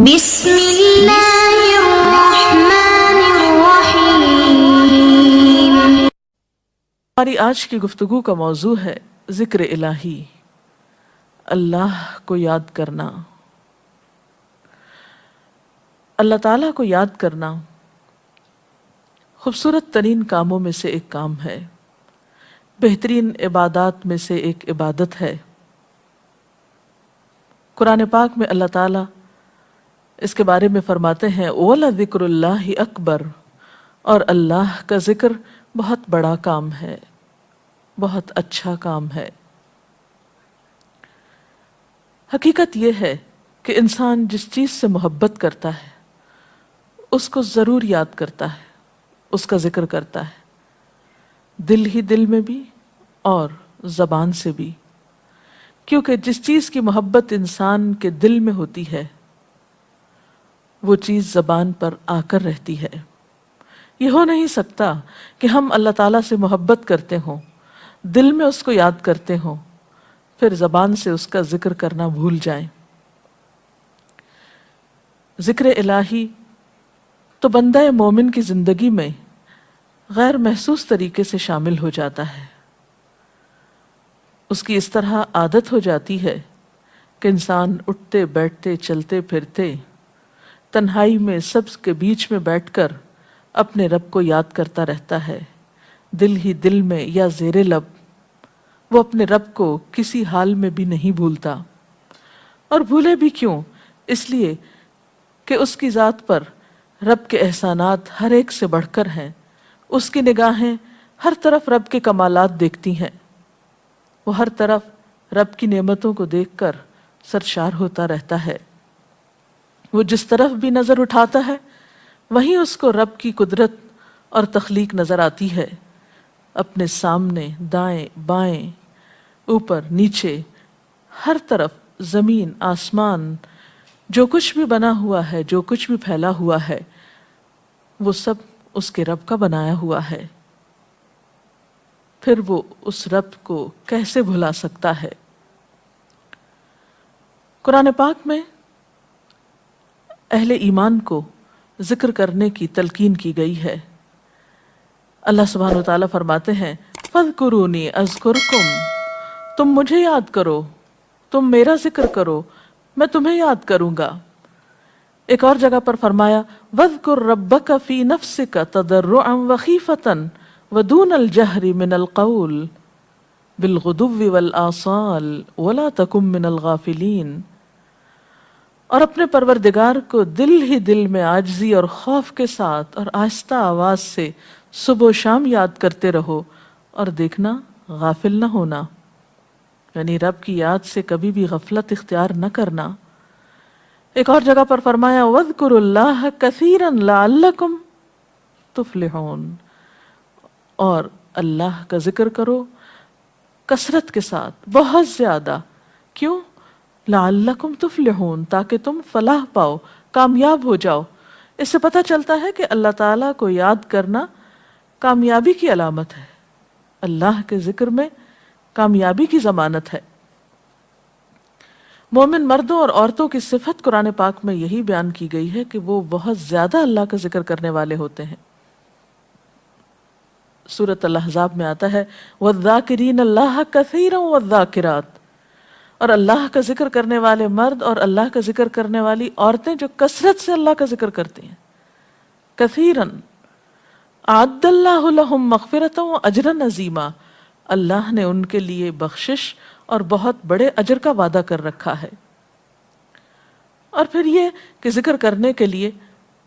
بسم اللہ الرحمن الرحیم۔ ہماری آج کی گفتگو کا موضوع ہے ذکر الہی، اللہ کو یاد کرنا۔ اللہ تعالیٰ کو یاد کرنا خوبصورت ترین کاموں میں سے ایک کام ہے، بہترین عبادات میں سے ایک عبادت ہے۔ قرآن پاک میں اللہ تعالیٰ اس کے بارے میں فرماتے ہیں وَلَذِكْرُ اللَّهِ أَكْبَرُ، اور اللہ کا ذکر بہت بڑا کام ہے، بہت اچھا کام ہے۔ حقیقت یہ ہے کہ انسان جس چیز سے محبت کرتا ہے اس کو ضرور یاد کرتا ہے، اس کا ذکر کرتا ہے، دل ہی دل میں بھی اور زبان سے بھی، کیونکہ جس چیز کی محبت انسان کے دل میں ہوتی ہے وہ چیز زبان پر آ کر رہتی ہے۔ یہ ہو نہیں سکتا کہ ہم اللہ تعالیٰ سے محبت کرتے ہوں، دل میں اس کو یاد کرتے ہوں، پھر زبان سے اس کا ذکر کرنا بھول جائیں۔ ذکر الہی تو بندہ مومن کی زندگی میں غیر محسوس طریقے سے شامل ہو جاتا ہے۔ اس کی اس طرح عادت ہو جاتی ہے کہ انسان اٹھتے بیٹھتے چلتے پھرتے تنہائی میں سب کے بیچ میں بیٹھ کر اپنے رب کو یاد کرتا رہتا ہے، دل ہی دل میں یا زیر لب۔ وہ اپنے رب کو کسی حال میں بھی نہیں بھولتا، اور بھولے بھی کیوں؟ اس لیے کہ اس کی ذات پر رب کے احسانات ہر ایک سے بڑھ کر ہیں۔ اس کی نگاہیں ہر طرف رب کے کمالات دیکھتی ہیں، وہ ہر طرف رب کی نعمتوں کو دیکھ کر سرشار ہوتا رہتا ہے۔ وہ جس طرف بھی نظر اٹھاتا ہے وہیں اس کو رب کی قدرت اور تخلیق نظر آتی ہے۔ اپنے سامنے، دائیں بائیں، اوپر نیچے، ہر طرف زمین آسمان، جو کچھ بھی بنا ہوا ہے، جو کچھ بھی پھیلا ہوا ہے، وہ سب اس کے رب کا بنایا ہوا ہے۔ پھر وہ اس رب کو کیسے بھلا سکتا ہے؟ قرآن پاک میں اہل ایمان کو ذکر کرنے کی تلقین کی گئی ہے۔ اللہ سبحانہ و تعالیٰ فرماتے ہیں فَاذْكُرُونِي أَذْكُرْكُمْ، تم مجھے یاد کرو، تم میرا ذکر کرو، میں تمہیں یاد کروں گا۔ ایک اور جگہ پر فرمایا وَاذْكُرْ رَبَّكَ فِي نَفْسِكَ تَضَرُّعًا وَخِيفَةً وَدُونَ الْجَهْرِ مِنَ الْقَوْلِ بِالْغُدُوِّ وَالْآصَالِ وَلَا تَكُن مِّنَ الْغَافِلِينَ، اور اپنے پروردگار کو دل ہی دل میں عاجزی اور خوف کے ساتھ اور آہستہ آواز سے صبح و شام یاد کرتے رہو، اور دیکھنا غافل نہ ہونا، یعنی رب کی یاد سے کبھی بھی غفلت اختیار نہ کرنا۔ ایک اور جگہ پر فرمایا وَاذْكُرُوا اللَّهَ كَثِيرًا لَعَلَّكُمْ تُفْلِحُونَ، اور اللہ کا ذکر کرو کثرت کے ساتھ، بہت زیادہ۔ کیوں؟ لعلکم تفلحون، تاکہ تم فلاح پاؤ، کامیاب ہو جاؤ۔ اس سے پتہ چلتا ہے کہ اللہ تعالیٰ کو یاد کرنا کامیابی کی علامت ہے، اللہ کے ذکر میں کامیابی کی ضمانت ہے۔ مومن مردوں اور عورتوں کی صفت قرآن پاک میں یہی بیان کی گئی ہے کہ وہ بہت زیادہ اللہ کا ذکر کرنے والے ہوتے ہیں۔ سورۃ الاحزاب میں آتا ہے وَالذَّاكِرِينَ اللَّهَ كَثِيرًا وَالذَّاكِرَاتِ، اور اللہ کا ذکر کرنے والے مرد اور اللہ کا ذکر کرنے والی عورتیں جو کثرت سے اللہ کا ذکر کرتی ہیں۔ کثیراً اعد اللہ لہم مغفرۃ واجرا عظیما، اللہ نے ان کے لیے بخشش اور بہت بڑے اجر کا وعدہ کر رکھا ہے۔ اور پھر یہ کہ ذکر کرنے کے لیے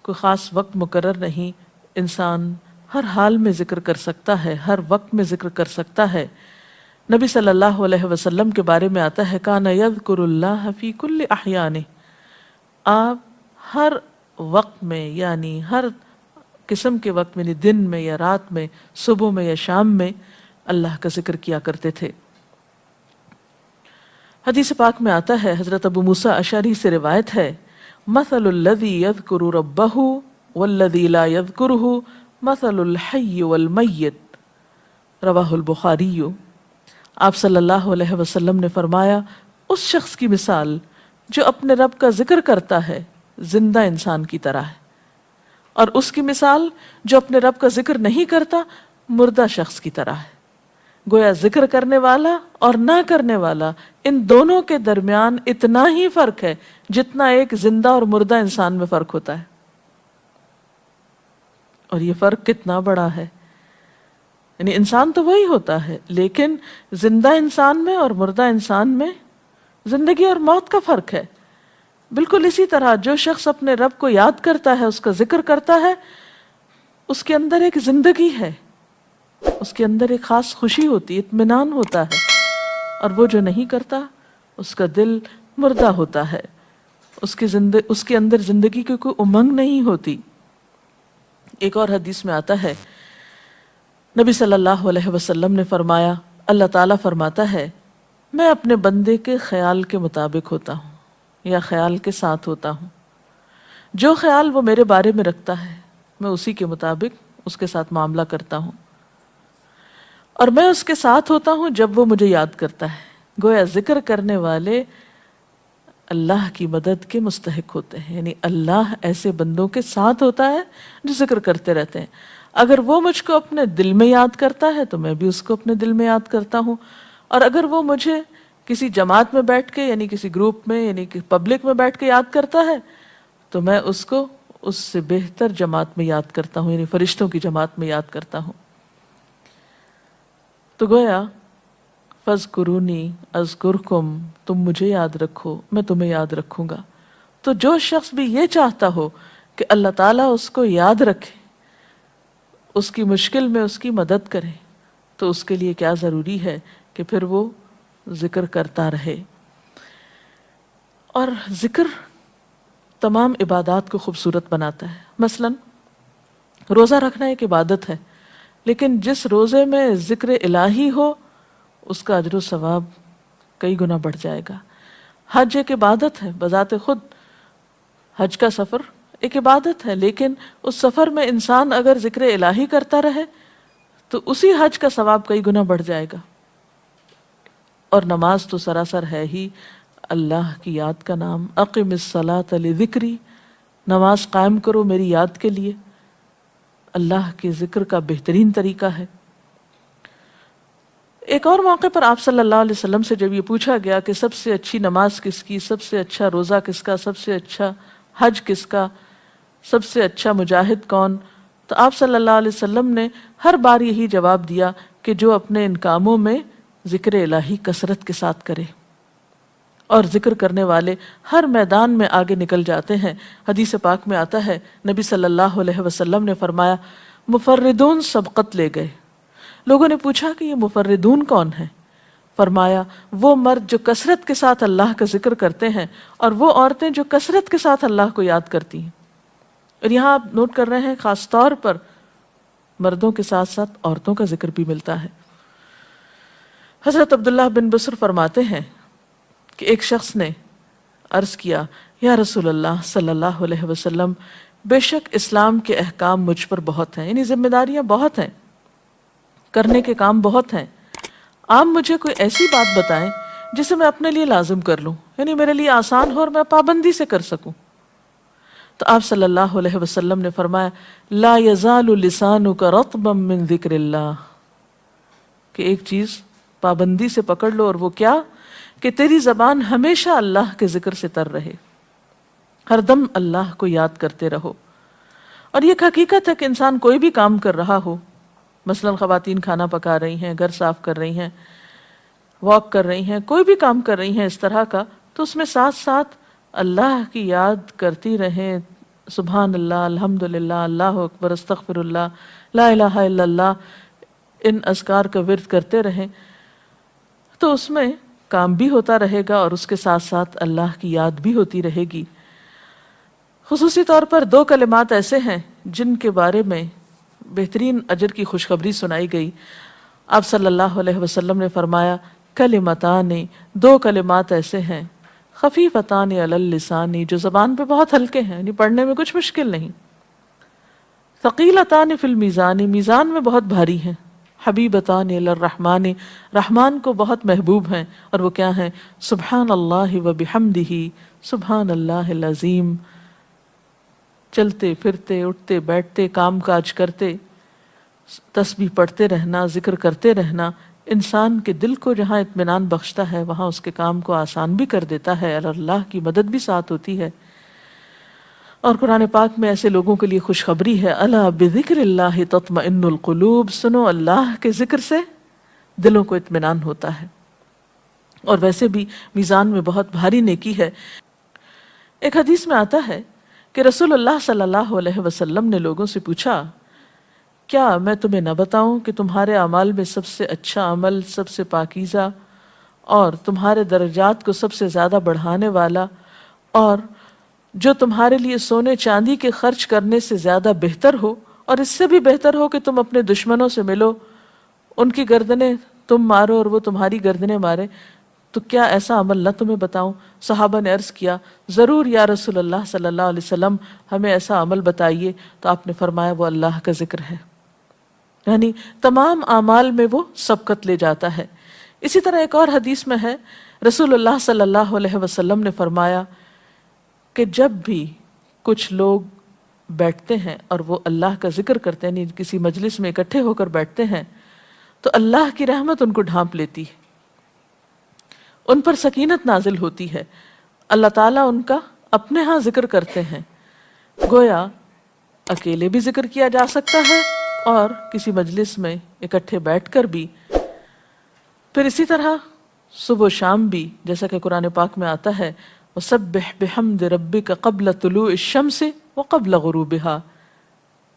کوئی خاص وقت مقرر نہیں، انسان ہر حال میں ذکر کر سکتا ہے، ہر وقت میں ذکر کر سکتا ہے۔ نبی صلی اللہ علیہ وسلم کے بارے میں آتا ہے کان یذکر اللہ فی کل احیانہ، آپ ہر وقت میں، یعنی ہر قسم کے وقت میں، یعنی دن میں یا رات میں، صبح میں یا شام میں اللہ کا ذکر کیا کرتے تھے۔ حدیث پاک میں آتا ہے، حضرت ابو موسیٰ اشعری سے روایت ہے مثل الذی یذکر ربہ والذی لا یذکرہ مثل الحی والمیت، رواہ البخاری۔ آپ صلی اللہ علیہ وسلم نے فرمایا اس شخص کی مثال جو اپنے رب کا ذکر کرتا ہے زندہ انسان کی طرح ہے، اور اس کی مثال جو اپنے رب کا ذکر نہیں کرتا مردہ شخص کی طرح ہے۔ گویا ذکر کرنے والا اور نہ کرنے والا، ان دونوں کے درمیان اتنا ہی فرق ہے جتنا ایک زندہ اور مردہ انسان میں فرق ہوتا ہے، اور یہ فرق کتنا بڑا ہے۔ یعنی انسان تو وہی ہوتا ہے، لیکن زندہ انسان میں اور مردہ انسان میں زندگی اور موت کا فرق ہے۔ بالکل اسی طرح جو شخص اپنے رب کو یاد کرتا ہے، اس کا ذکر کرتا ہے، اس کے اندر ایک زندگی ہے، اس کے اندر ایک خاص خوشی ہوتی ہے، اطمینان ہوتا ہے، اور وہ جو نہیں کرتا اس کا دل مردہ ہوتا ہے، اس کے اندر زندگی کی کوئی امنگ نہیں ہوتی۔ ایک اور حدیث میں آتا ہے، نبی صلی اللہ علیہ وسلم نے فرمایا، اللہ تعالیٰ فرماتا ہے میں اپنے بندے کے خیال کے مطابق ہوتا ہوں یا خیال کے ساتھ ہوتا ہوں، جو خیال وہ میرے بارے میں رکھتا ہے میں اسی کے مطابق اس کے ساتھ معاملہ کرتا ہوں، اور میں اس کے ساتھ ہوتا ہوں جب وہ مجھے یاد کرتا ہے۔ گویا ذکر کرنے والے اللہ کی مدد کے مستحق ہوتے ہیں، یعنی اللہ ایسے بندوں کے ساتھ ہوتا ہے جو ذکر کرتے رہتے ہیں۔ اگر وہ مجھ کو اپنے دل میں یاد کرتا ہے تو میں بھی اس کو اپنے دل میں یاد کرتا ہوں، اور اگر وہ مجھے کسی جماعت میں بیٹھ کے یعنی کسی گروپ میں یعنی کہ پبلک میں بیٹھ کے یاد کرتا ہے تو میں اس کو اس سے بہتر جماعت میں یاد کرتا ہوں، یعنی فرشتوں کی جماعت میں یاد کرتا ہوں۔ تو گویا فَاذْكُرُونِي أَذْكُرْكُمْ، تم مجھے یاد رکھو میں تمہیں یاد رکھوں گا۔ تو جو شخص بھی یہ چاہتا ہو کہ اللہ تعالیٰ اس کو یاد رکھے، اس کی مشکل میں اس کی مدد کرے، تو اس کے لیے کیا ضروری ہے کہ پھر وہ ذکر کرتا رہے۔ اور ذکر تمام عبادات کو خوبصورت بناتا ہے۔ مثلا روزہ رکھنا ایک عبادت ہے، لیکن جس روزے میں ذکر الہی ہو اس کا اجر و ثواب کئی گنا بڑھ جائے گا۔ حج ایک عبادت ہے بذات خود، حج کا سفر ایک عبادت ہے، لیکن اس سفر میں انسان اگر ذکر الہی کرتا رہے تو اسی حج کا ثواب کئی گنا بڑھ جائے گا۔ اور نماز تو سراسر ہے ہی اللہ کی یاد کا نام، اقم الصلاۃ لذکری، نماز قائم کرو میری یاد کے لیے۔ اللہ کے ذکر کا بہترین طریقہ ہے۔ ایک اور موقع پر آپ صلی اللہ علیہ وسلم سے جب یہ پوچھا گیا کہ سب سے اچھی نماز کس کی، سب سے اچھا روزہ کس کا، سب سے اچھا حج کس کا، سب سے اچھا مجاہد کون، تو آپ صلی اللہ علیہ وسلم نے ہر بار یہی جواب دیا کہ جو اپنے ان کاموں میں ذکر الہی کثرت کے ساتھ کرے۔ اور ذکر کرنے والے ہر میدان میں آگے نکل جاتے ہیں۔ حدیث پاک میں آتا ہے نبی صلی اللہ علیہ وسلم نے فرمایا مفردون سبقت لے گئے۔ لوگوں نے پوچھا کہ یہ مفردون کون ہیں؟ فرمایا وہ مرد جو کثرت کے ساتھ اللہ کا ذکر کرتے ہیں، اور وہ عورتیں جو کثرت کے ساتھ اللہ کو یاد کرتی ہیں۔ اور یہاں آپ نوٹ کر رہے ہیں خاص طور پر مردوں کے ساتھ ساتھ عورتوں کا ذکر بھی ملتا ہے۔ حضرت عبداللہ بن بصر فرماتے ہیں کہ ایک شخص نے عرض کیا یا رسول اللہ صلی اللہ علیہ وسلم، بے شک اسلام کے احکام مجھ پر بہت ہیں، یعنی ذمہ داریاں بہت ہیں، کرنے کے کام بہت ہیں، آپ مجھے کوئی ایسی بات بتائیں جسے میں اپنے لیے لازم کر لوں، یعنی میرے لیے آسان ہو اور میں پابندی سے کر سکوں۔ تو آپ صلی اللہ علیہ وسلم نے فرمایا لا یزال لسانک رطبا من ذکر اللہ، کہ ایک چیز پابندی سے پکڑ لو، اور وہ کیا کہ تیری زبان ہمیشہ اللہ کے ذکر سے تر رہے، ہر دم اللہ کو یاد کرتے رہو۔ اور یہ ایک حقیقت ہے کہ انسان کوئی بھی کام کر رہا ہو، مثلا خواتین کھانا پکا رہی ہیں، گھر صاف کر رہی ہیں، واک کر رہی ہیں، کوئی بھی کام کر رہی ہیں اس طرح کا، تو اس میں ساتھ ساتھ اللہ کی یاد کرتی رہیں، سبحان اللہ، الحمدللہ، اللہ اکبر، استغفر اللہ، لا الہ الا اللہ، ان اذکار کا ورد کرتے رہیں، تو اس میں کام بھی ہوتا رہے گا اور اس کے ساتھ ساتھ اللہ کی یاد بھی ہوتی رہے گی۔ خصوصی طور پر دو کلمات ایسے ہیں جن کے بارے میں بہترین اجر کی خوشخبری سنائی گئی۔ آپ صلی اللہ علیہ وسلم نے فرمایا کلمتان، دو کلمات ایسے ہیں خفیفتان علی اللسان، جو زبان پہ بہت ہلکے ہیں، یعنی پڑھنے میں کچھ مشکل نہیں، ثقیلتان فی المیزان، میزان میں بہت بھاری ہیں، حبیبتان الی الرحمن، رحمان کو بہت محبوب ہیں، اور وہ کیا ہیں؟ سبحان اللہ و بحمدہ، سبحان اللہ العظیم، چلتے پھرتے اٹھتے بیٹھتے کام کاج کرتے تسبیح پڑھتے رہنا، ذکر کرتے رہنا انسان کے دل کو جہاں اطمینان بخشتا ہے وہاں اس کے کام کو آسان بھی کر دیتا ہے اور اللہ کی مدد بھی ساتھ ہوتی ہے۔ اور قرآن پاک میں ایسے لوگوں کے لیے خوشخبری ہے، الا بذکر اللہ تطمئن القلوب، سنو اللہ کے ذکر سے دلوں کو اطمینان ہوتا ہے، اور ویسے بھی میزان میں بہت بھاری نیکی ہے۔ ایک حدیث میں آتا ہے کہ رسول اللہ صلی اللہ علیہ وسلم نے لوگوں سے پوچھا، کیا میں تمہیں نہ بتاؤں کہ تمہارے اعمال میں سب سے اچھا عمل، سب سے پاکیزہ اور تمہارے درجات کو سب سے زیادہ بڑھانے والا، اور جو تمہارے لیے سونے چاندی کے خرچ کرنے سے زیادہ بہتر ہو، اور اس سے بھی بہتر ہو کہ تم اپنے دشمنوں سے ملو، ان کی گردنیں تم مارو اور وہ تمہاری گردنیں مارے، تو کیا ایسا عمل نہ تمہیں بتاؤں؟ صحابہ نے عرض کیا، ضرور یا رسول اللہ صلی اللہ علیہ وسلم، ہمیں ایسا عمل بتائیے۔ تو آپ نے فرمایا وہ اللہ کا ذکر ہے، یعنی تمام اعمال میں وہ سبقت لے جاتا ہے۔ اسی طرح ایک اور حدیث میں ہے، رسول اللہ صلی اللہ علیہ وسلم نے فرمایا کہ جب بھی کچھ لوگ بیٹھتے ہیں اور وہ اللہ کا ذکر کرتے ہیں، یعنی کسی مجلس میں اکٹھے ہو کر بیٹھتے ہیں، تو اللہ کی رحمت ان کو ڈھانپ لیتی ہے، ان پر سکینت نازل ہوتی ہے، اللہ تعالیٰ ان کا اپنے ہاں ذکر کرتے ہیں۔ گویا اکیلے بھی ذکر کیا جا سکتا ہے اور کسی مجلس میں اکٹھے بیٹھ کر بھی، پھر اسی طرح صبح و شام بھی، جیسا کہ قرآن پاک میں آتا ہے وَسَبِّحْ بِحَمْدِ رَبِّكَ قَبْلَ طُلُوعِ الشَّمْسِ وَقَبْلَ غُرُوبِهَا،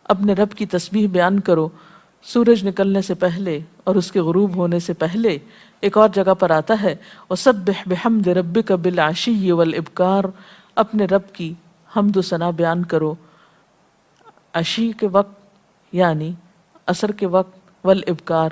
اپنے رب کی تسبیح بیان کرو سورج نکلنے سے پہلے اور اس کے غروب ہونے سے پہلے۔ ایک اور جگہ پر آتا ہے وَسَبِّحْ بِحَمْدِ رَبِّكَ بِالْعَشِيِّ وَالْإِبْكَارِ، اپنے رب کی حمد و ثنا بیان کرو عشی کے وقت یعنی عصر کے وقت، والابکار